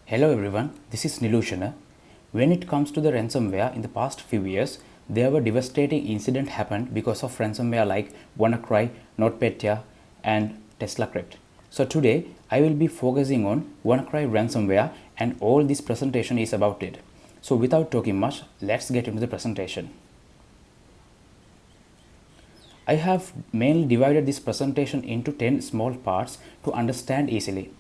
Hello everyone, this is Nilushana. When it comes to the ransomware, in the past few years, there were devastating incidents happened because of ransomware like WannaCry, NotPetya and TeslaCrypt. So today, I will be focusing on WannaCry ransomware and all this presentation is about it. So without talking much, let's get into the presentation. I have mainly divided this presentation into 10 small parts to understand easily.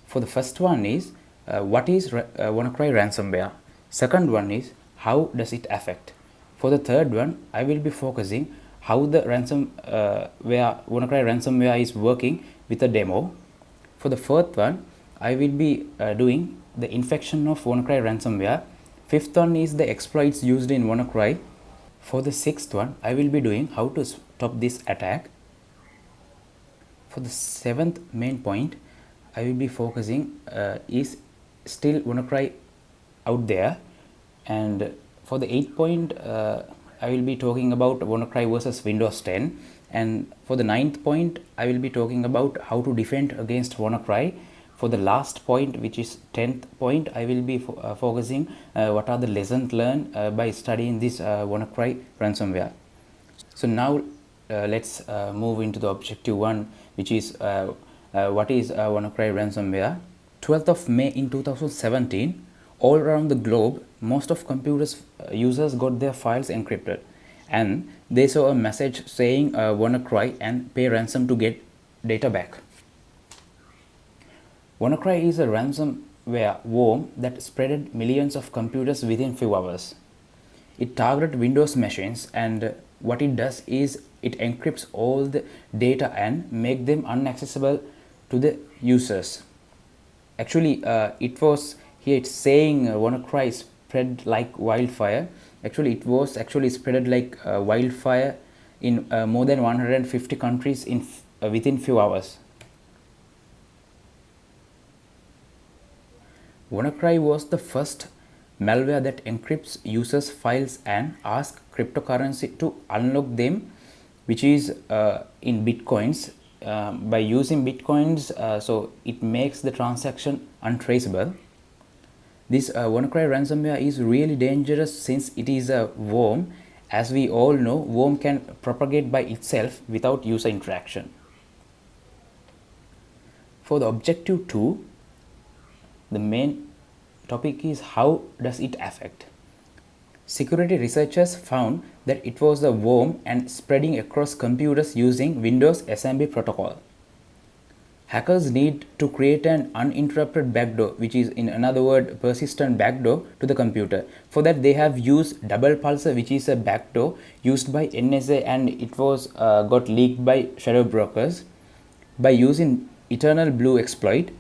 For the first one is what is WannaCry ransomware. Second one is how does it affect. For the third one, I will be focusing how the WannaCry ransomware is working with a demo. For the fourth one, I will be doing the infection of WannaCry ransomware. Fifth one is the exploits used in WannaCry. For the sixth one, I will be doing how to stop this attack. For the seventh main point, I will be focusing is still WannaCry out there, and for the eighth point, I will be talking about WannaCry versus Windows 10, and for the ninth point, I will be talking about how to defend against WannaCry. For the last point, which is 10th point, I will be focusing what are the lessons learned by studying this WannaCry ransomware. So now let's move into the objective 1, which is what is WannaCry ransomware. 12th of May in 2017, all around the globe, most of computers users got their files encrypted, and they saw a message saying WannaCry and pay ransom to get data back. WannaCry is a ransomware worm that spreaded millions of computers within few hours. It targeted Windows machines, and what it does is it encrypts all the data and make them inaccessible to the users. Actually, it was here it's saying WannaCry spread like wildfire. Actually, it was actually spread like wildfire in more than 150 countries in within few hours. WannaCry was the first malware that encrypts users' files and asks cryptocurrency to unlock them, which is in bitcoins. By using bitcoins, so it makes the transaction untraceable. This WannaCry ransomware is really dangerous since it is a worm. As we all know, worm can propagate by itself without user interaction. For the objective 2, the main topic is how does it affect. Security researchers found that it was a worm and spreading across computers using Windows SMB protocol. Hackers need to create an uninterrupted backdoor, which is in another word persistent backdoor to the computer. For that they have used double pulsar, which is a backdoor used by NSA, and it was got leaked by shadow brokers. By using Eternal Blue exploit,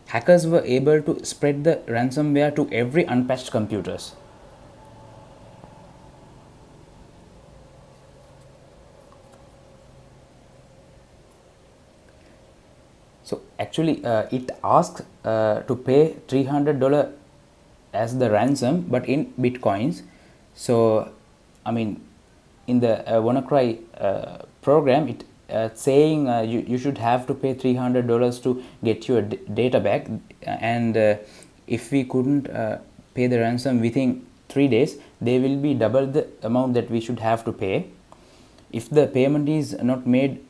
hackers were able to spread the ransomware to every unpatched computers. So actually it asks to pay $300 as the ransom, but in bitcoins. So I mean, in the WannaCry program, it saying you should have to pay $300 to get your data back, and if we couldn't pay the ransom within 3 days, they will be double the amount that we should have to pay. If the payment is not made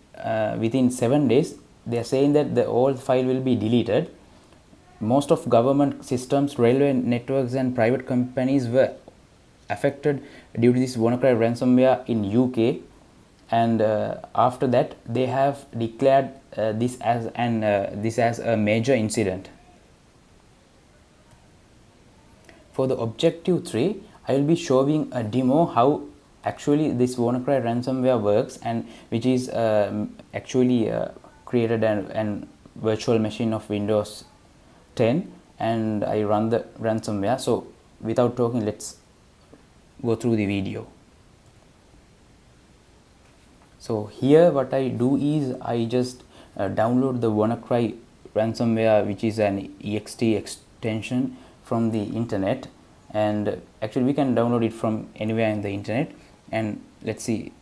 within 7 days, they are saying that the old file will be deleted. Most of government systems, railway networks and private companies were affected due to this WannaCry ransomware in UK, and after that they have declared this as a major incident. For the objective 3, I will be showing a demo how actually this WannaCry ransomware works, and which is actually created an virtual machine of Windows 10, and I run the ransomware. So without talking, let's go through the video. So here what I do is I just download the WannaCry ransomware, which is an ext extension from the internet, and actually we can download it from anywhere in the internet. And let's see,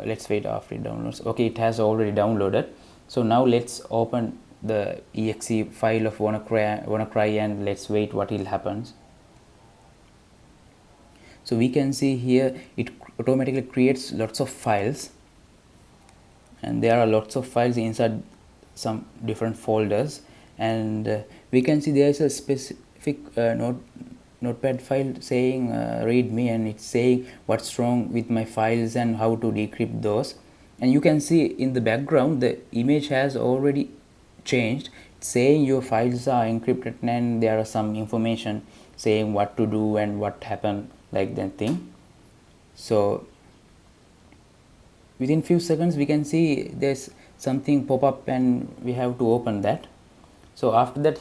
let's wait after it downloads. Okay, it has already downloaded. So now let's open the exe file of WannaCry and let's wait what will happen. So we can see here it automatically creates lots of files, and there are lots of files inside some different folders, and we can see there is a specific notepad file saying readme, and it's saying what's wrong with my files and how to decrypt those. And you can see in the background the image has already changed. It's saying your files are encrypted, and there are some information saying what to do and what happened, like that thing. So within few seconds we can see there's something pop up and we have to open that. So after that,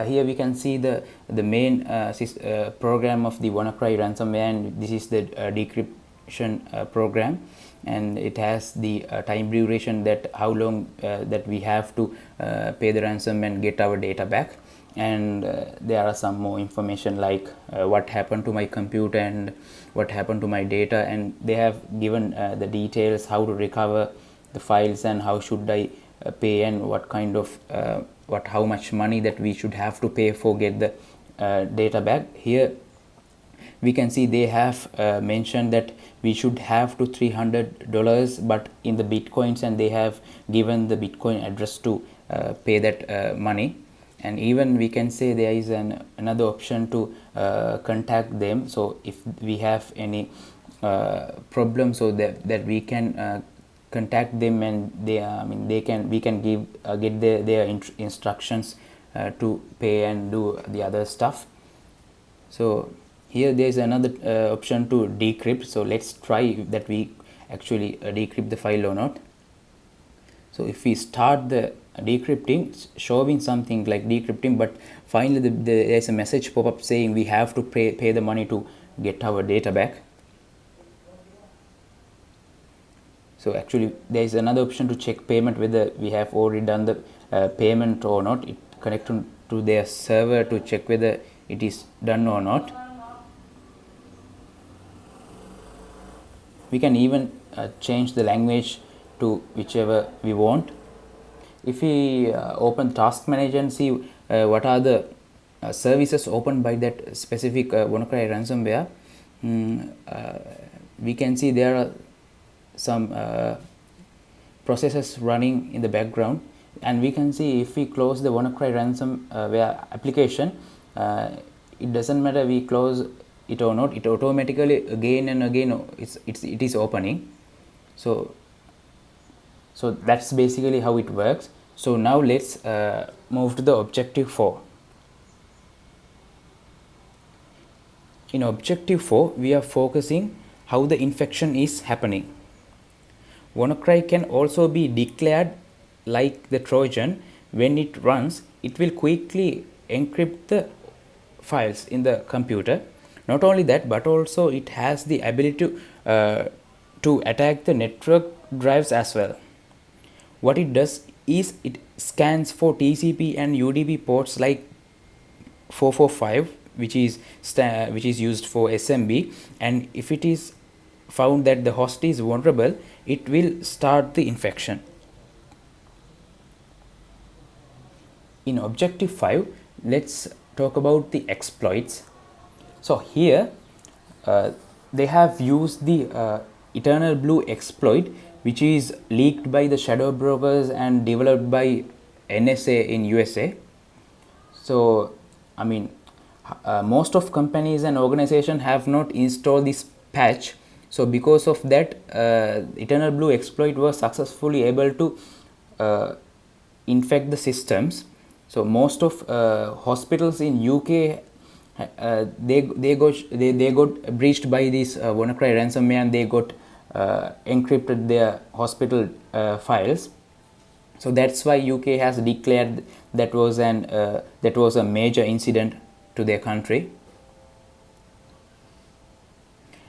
here we can see the main program of the WannaCry ransomware, and this is the decryption program, and it has the time duration, that how long that we have to pay the ransom and get our data back. And there are some more information like what happened to my computer and what happened to my data, and they have given the details how to recover the files and how should I pay, and what kind of how much money that we should have to pay for get the data back. Here we can see they have mentioned that we should have to $300 but in the bitcoins, and they have given the bitcoin address to pay that money. And even we can say there is another option to contact them. So if we have any problem, so that we can contact them, and we can get their instructions to pay and do the other stuff. So here there is another option to decrypt. So let's try that we actually decrypt the file or not. So if we start the decrypting, it's showing something like decrypting, but finally there is a message pop up saying we have to pay the money to get our data back. So actually there is another option to check payment, whether we have already done the payment or not. It connects to their server to check whether it is done or not. We can even change the language to whichever we want. If we open task manager and see what are the services opened by that specific WannaCry ransomware, we can see there are some processes running in the background, and we can see if we close the WannaCry ransomware application, it doesn't matter we close it or not, it automatically again and again it is opening. So that's basically how it works. So now let's move to the objective 4. In objective 4, we are focusing how the infection is happening. WannaCry can also be declared like the Trojan. When it runs, it will quickly encrypt the files in the computer. Not only that, but also it has the ability to attack the network drives as well. What it does is it scans for TCP and UDP ports like 445, which is used for SMB, and if it is found that the host is vulnerable, it will start the infection. In objective 5, let's talk about the exploits. So here they have used the Eternal Blue exploit, which is leaked by the shadow brokers and developed by NSA in USA. So most of companies and organizations have not installed this patch. So because of that, Eternal Blue exploit was successfully able to infect the systems. So most of hospitals in UK they got breached by this WannaCry ransomware, and they got encrypted their hospital files. So that's why UK has declared that was a major incident to their country.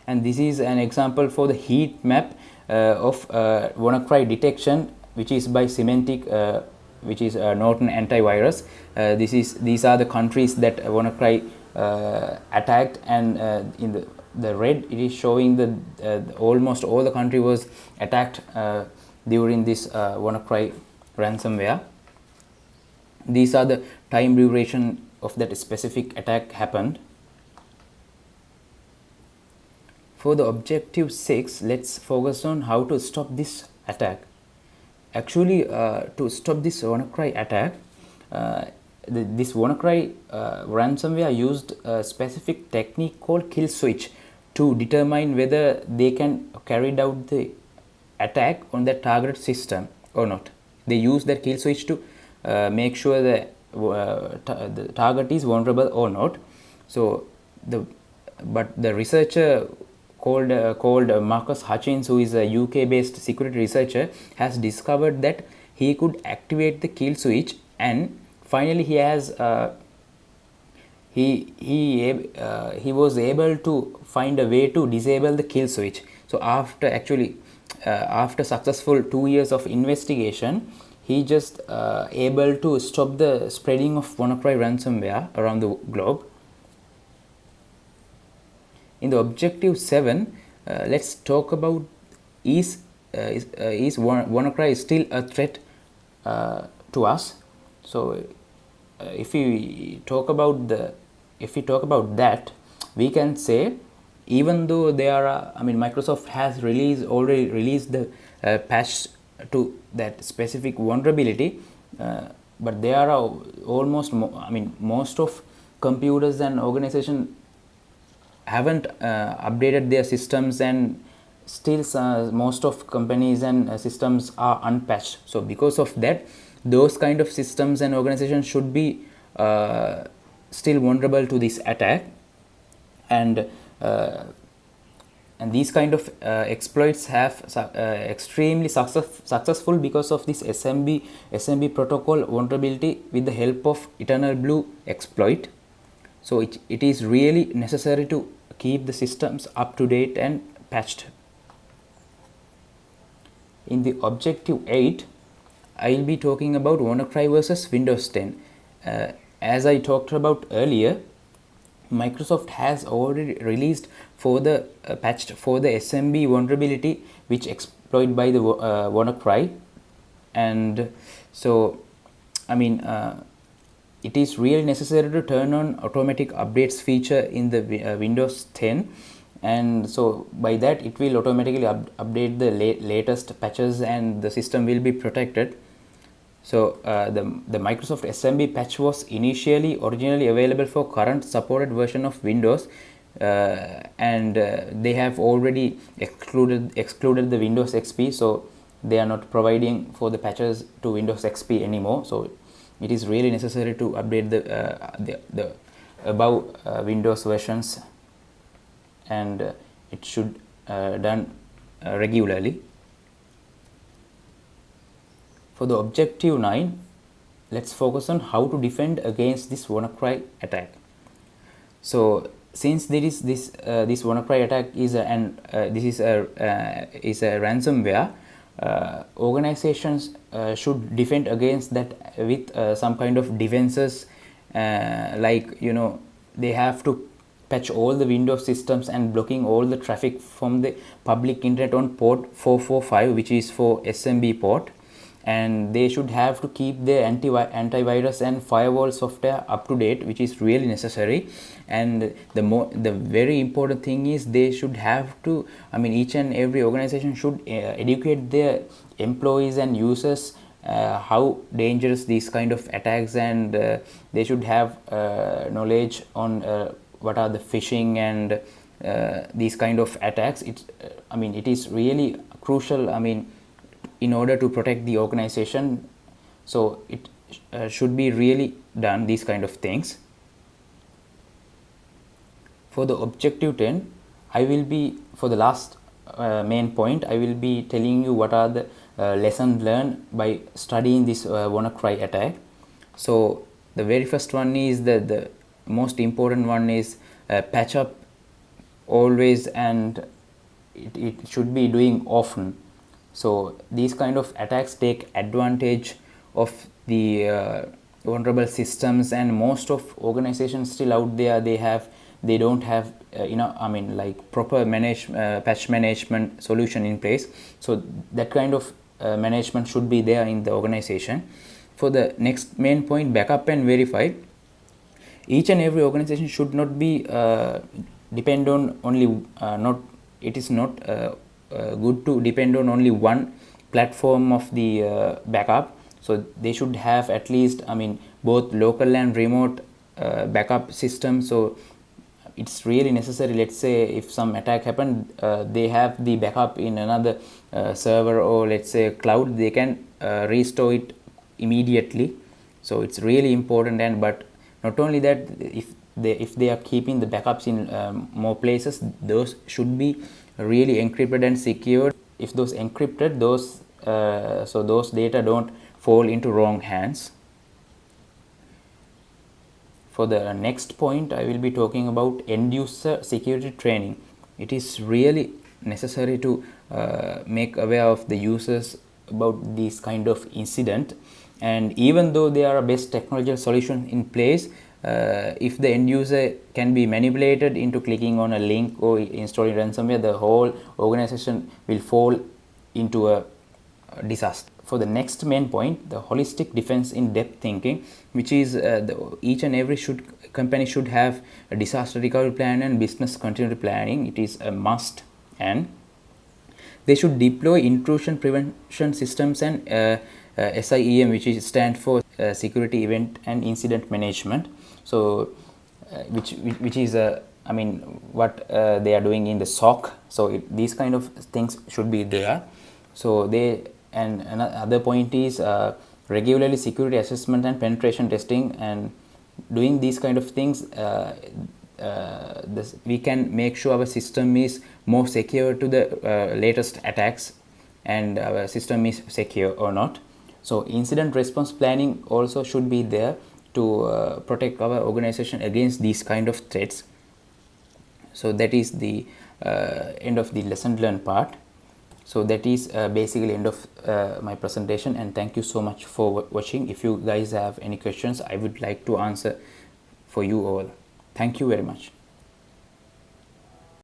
And this is an example for the heat map of WannaCry detection, which is by Symantec, which is Norton antivirus. These are the countries that WannaCry attacked, and in the red it is showing the almost all the country was attacked during this WannaCry ransomware. These are the time duration of that specific attack happened. For the objective 6, let's focus on how to stop this attack. Actually, to stop this WannaCry attack, this WannaCry ransomware used a specific technique called kill switch to determine whether they can carry out the attack on the target system or not. They use that kill switch to make sure that the target is vulnerable or not. So the researcher called Marcus Hutchins, who is a UK-based security researcher, has discovered that he could activate the kill switch, and finally he has he was able to find a way to disable the kill switch. So after successful 2 years of investigation, he just able to stop the spreading of WannaCry ransomware around the globe. In the objective 7, let's talk about is WannaCry still a threat to us? So if we talk about that, we can say, even though there are, Microsoft has already released the patch to that specific vulnerability, but there are most of computers and organizations haven't updated their systems, and still most of companies and systems are unpatched. So because of that, those kind of systems and organizations should be still vulnerable to this attack, and these kind of exploits have extremely successful because of this SMB protocol vulnerability with the help of Eternal Blue exploit. So it is really necessary to keep the systems up to date and patched. In the objective 8, I will be talking about WannaCry versus Windows 10. As I talked about earlier, Microsoft has already released patched for the SMB vulnerability which exploited by the WannaCry, and so it is really necessary to turn on automatic updates feature in the Windows 10, and so by that it will automatically update the latest patches and the system will be protected. So the Microsoft SMB patch was originally available for current supported version of Windows, and they have already excluded the Windows XP, so they are not providing for the patches to Windows XP anymore. So it is really necessary to update the above Windows versions, and it should done regularly. For the objective 9, let's focus on how to defend against this WannaCry attack. So since there is this WannaCry attack is a ransomware, organizations should defend against that with some kind of defenses, like they have to patch all the Windows systems and blocking all the traffic from the public internet on port 445, which is for SMB port, and they should have to keep their antivirus and firewall software up to date, which is really necessary. And the very important thing is they should have to, each and every organization should educate their employees and users how dangerous these kind of attacks, and they should have knowledge on what are the phishing and these kind of attacks. It is really crucial, in order to protect the organization. So it should be really done, these kind of things. For the objective 10, for the last main point, I will be telling you what are the lessons learned by studying this WannaCry attack. So the very first one is the most important one is patch up always, and it should be doing often. So these kind of attacks take advantage of the vulnerable systems, and most of organizations still out there, they don't have proper patch management solution in place. So that kind of management should be there in the organization. For the next main point, backup and verify, each and every organization should not be depend on only not it is not good to depend on only one platform of the backup. So they should have at least, I mean, both local and remote backup systems. So it's really necessary, let's say if some attack happened, they have the backup in another server, or let's say cloud, they can restore it immediately. So it's really important. And but not only that, if they are keeping the backups in more places, those should be really encrypted and secured. If those encrypted, those so those data don't fall into wrong hands. For the next point, I will be talking about end user security training. It is really necessary to make aware of the users about this kind of incident. And even though there are best technological solutions in place, if the end user can be manipulated into clicking on a link or installing ransomware, the whole organization will fall into a disaster. For the next main point, the holistic defense in depth thinking, which is each and every company should have a disaster recovery plan and business continuity planning. It is a must. And they should deploy intrusion prevention systems and SIEM, which is stand for security event and incident management. So which is I mean what they are doing in the SOC. So these kind of things should be there. So they, and another point is regularly security assessment and penetration testing. And doing these kind of things, we can make sure our system is more secure to the latest attacks, and our system is secure or not. So incident response planning also should be there to protect our organization against these kind of threats. So that is the end of the lesson learned part. So that is basically end of my presentation, and thank you so much for watching. If you guys have any questions, I would like to answer for you all. Thank you very much.